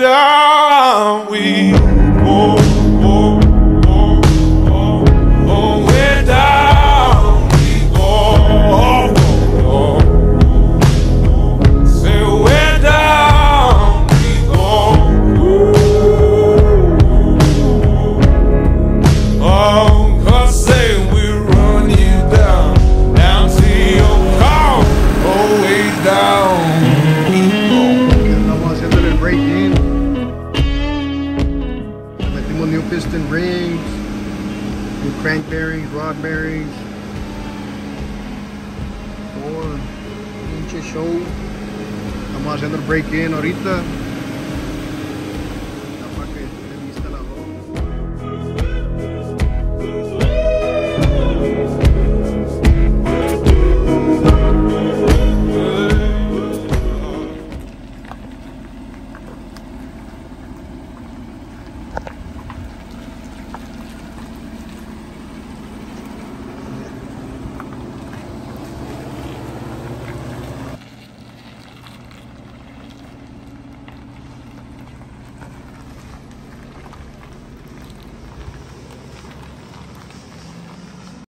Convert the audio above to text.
down we go, go, go, go, go, way down we go, go, go. Say way down we go. Oh, 'cause say we run you down, down to your car, oh way down. Break-in. Metimos new piston rings, new crank bearings, rod bearings, 4 inches show. Estamos haciendo el break-in ahorita.